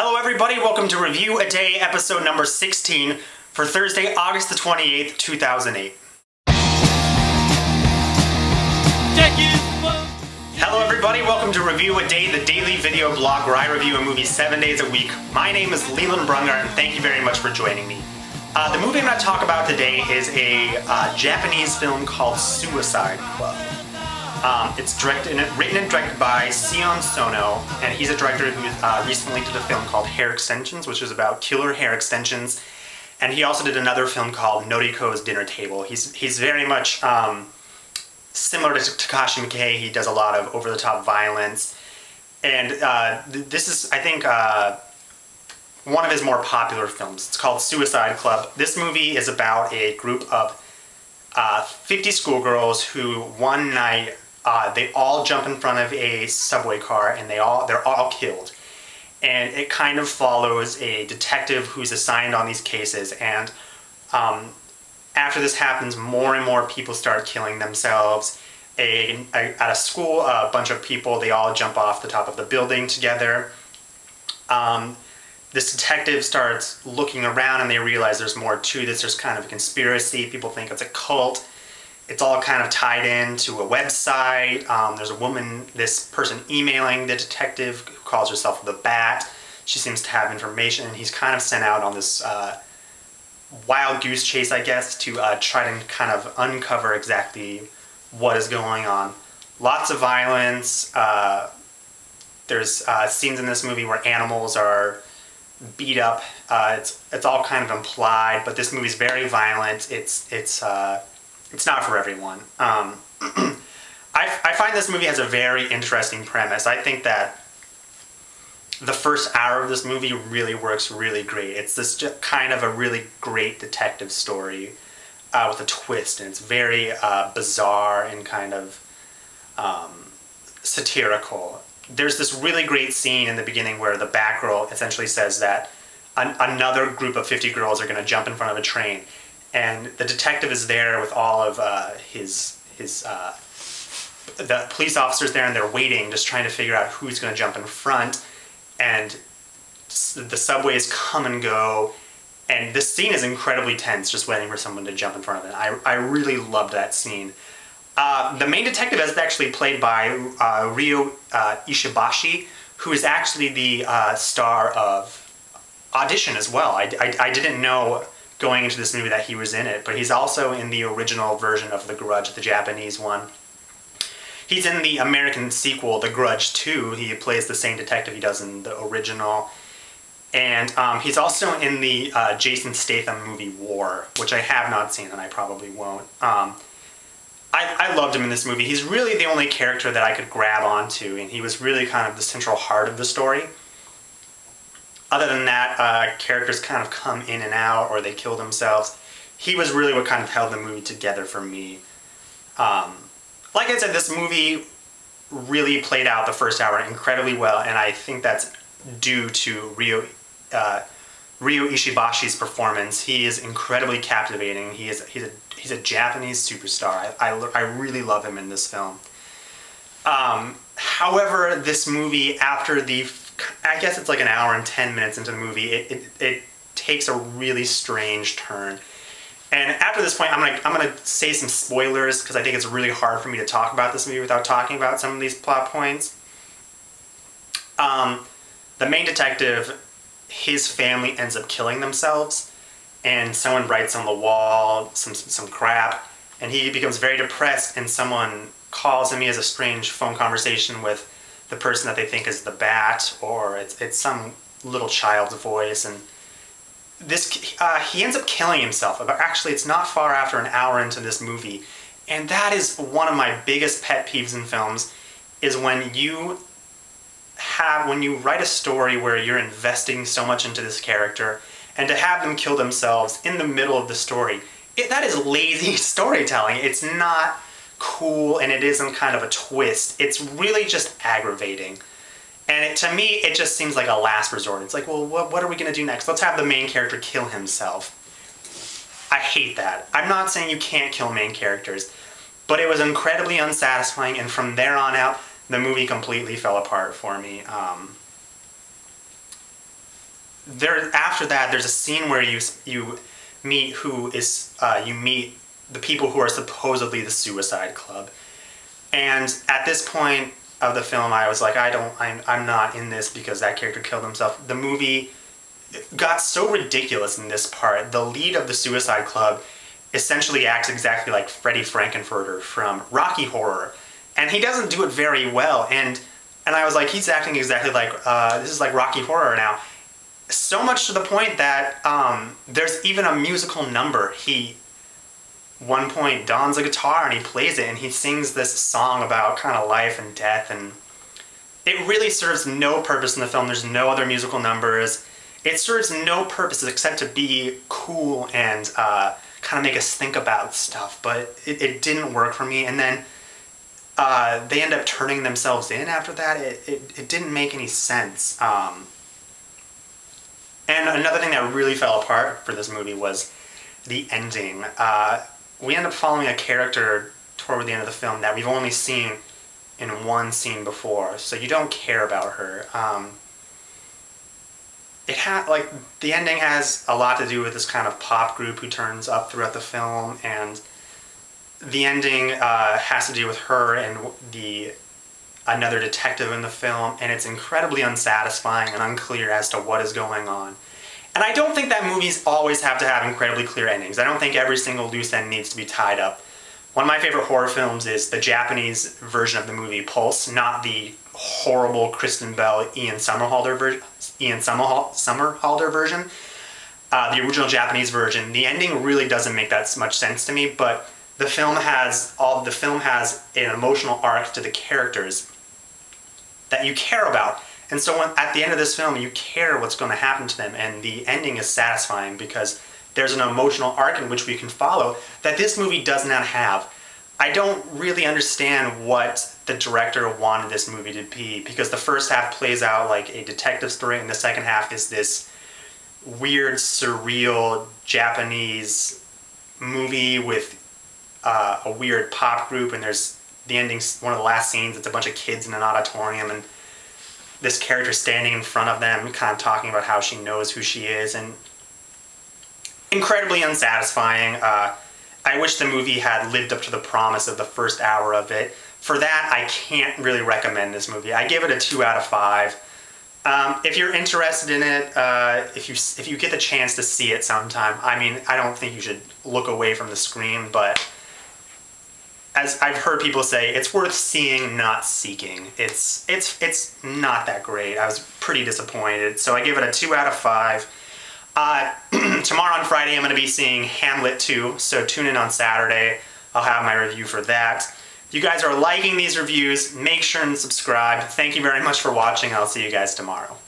Hello everybody, welcome to Review a Day, episode number 16 for Thursday, August the 28th, 2008. Hello everybody, welcome to Review a Day, the daily video blog where I review a movie 7 days a week. My name is Leland Brungar and thank you very much for joining me. The movie I'm going to talk about today is a Japanese film called Suicide Club. It's written and directed by Sion Sono, and he's a director who recently did a film called Hair Extensions, which is about killer hair extensions. And he also did another film called Noriko's Dinner Table. He's very much similar to Takashi Miike. He does a lot of over-the-top violence. And this is, I think, one of his more popular films. It's called Suicide Club. This movie is about a group of 50 schoolgirls who one night they all jump in front of a subway car and they're all killed. And it kind of follows a detective who's assigned on these cases, and after this happens, more and more people start killing themselves. At a school, a bunch of people, they all jump off the top of the building together. This detective starts looking around and they realize there's more to this. There's kind of a conspiracy. People think it's a cult. It's all kind of tied into a website. There's a woman, this person emailing the detective who calls herself the Bat. She seems to have information, and he's kind of sent out on this wild goose chase, I guess, to try to kind of uncover exactly what is going on. Lots of violence. There's scenes in this movie where animals are beat up. It's all kind of implied, but this movie's very violent. It's not for everyone. I find this movie has a very interesting premise. I think that the first hour of this movie really works really great. It's this just kind of a really great detective story with a twist, and it's very bizarre and kind of satirical. There's this really great scene in the beginning where the Batgirl essentially says that another group of 50 girls are going to jump in front of a train. And the detective is there with all of the police officers there, and they're waiting, just trying to figure out who's going to jump in front. And the subways come and go, and this scene is incredibly tense, just waiting for someone to jump in front of it. I really loved that scene. The main detective is actually played by Ryo Ishibashi, who is actually the star of Audition as well. I didn't know going into this movie that he was in it, but he's also in the original version of The Grudge, the Japanese one. He's in the American sequel, The Grudge 2. He plays the same detective he does in the original. And he's also in the Jason Statham movie War, which I have not seen and I probably won't. I loved him in this movie. He's really the only character that I could grab onto, and he was really kind of the central heart of the story. Other than that, characters kind of come in and out, or they kill themselves. He was really what kind of held the movie together for me. Like I said, this movie really played out the first hour incredibly well, and I think that's due to Ryo Ishibashi's performance. He is incredibly captivating. He's a Japanese superstar. I really love him in this film. However, this movie, after I guess it's like an hour and 10 minutes into the movie, it takes a really strange turn. And after this point, I'm gonna say some spoilers because I think it's really hard for me to talk about this movie without talking about some of these plot points. The main detective, his family ends up killing themselves, and someone writes on the wall some crap, and he becomes very depressed, and someone calls him. He has a strange phone conversation with the person that they think is the Bat, or it's some little child's voice, and he ends up killing himself. But actually, it's not far after an hour into this movie, and that is one of my biggest pet peeves in films, is when you write a story where you're investing so much into this character, and to have them kill themselves in the middle of the story, that is lazy storytelling. It's not cool, and it isn't kind of a twist. It's really just aggravating. And to me, it just seems like a last resort. It's like, well, what are we going to do next? Let's have the main character kill himself. I hate that. I'm not saying you can't kill main characters, but it was incredibly unsatisfying, and from there on out, the movie completely fell apart for me. after that, there's a scene where you meet you meet the people who are supposedly the Suicide Club. And at this point of the film, I was like, I'm not in this because that character killed himself. The movie got so ridiculous in this part. The lead of the Suicide Club essentially acts exactly like Freddy Frankenfurter from Rocky Horror, and he doesn't do it very well. And I was like, he's acting exactly like this is like Rocky Horror now. So much to the point that there's even a musical number. He, one point, dons a guitar and he plays it and he sings this song about kind of life and death, and it really serves no purpose in the film. There's no other musical numbers. It serves no purpose except to be cool and kind of make us think about stuff, but it didn't work for me. And then they end up turning themselves in after that. It didn't make any sense. And another thing that really fell apart for this movie was the ending. We end up following a character toward the end of the film that we've only seen in one scene before, so you don't care about her. The ending has a lot to do with this kind of pop group who turns up throughout the film, and the ending has to do with her and another detective in the film, and it's incredibly unsatisfying and unclear as to what is going on. And I don't think that movies always have to have incredibly clear endings. I don't think every single loose end needs to be tied up. One of my favorite horror films is the Japanese version of the movie Pulse, not the horrible Kristen Bell, Ian Somerhalder version. The original Japanese version. The ending really doesn't make that much sense to me, but the film has an emotional arc to the characters that you care about. And so at the end of this film, you care what's going to happen to them, and the ending is satisfying because there's an emotional arc in which we can follow that this movie does not have. I don't really understand what the director wanted this movie to be, because the first half plays out like a detective story, and the second half is this weird, surreal Japanese movie with a weird pop group, and there's the ending's one of the last scenes. It's a bunch of kids in an auditorium, and this character standing in front of them kind of talking about how she knows who she is, and incredibly unsatisfying. I wish the movie had lived up to the promise of the first hour of it. For that, I can't really recommend this movie. I give it a 2 out of 5. If you're interested in it, if you get the chance to see it sometime, I mean, I don't think you should look away from the screen, but as I've heard people say, it's worth seeing, not seeking. It's not that great. I was pretty disappointed, so I give it a 2 out of 5. Tomorrow on Friday, I'm going to be seeing Hamlet 2, so tune in on Saturday. I'll have my review for that. If you guys are liking these reviews, make sure and subscribe. Thank you very much for watching. I'll see you guys tomorrow.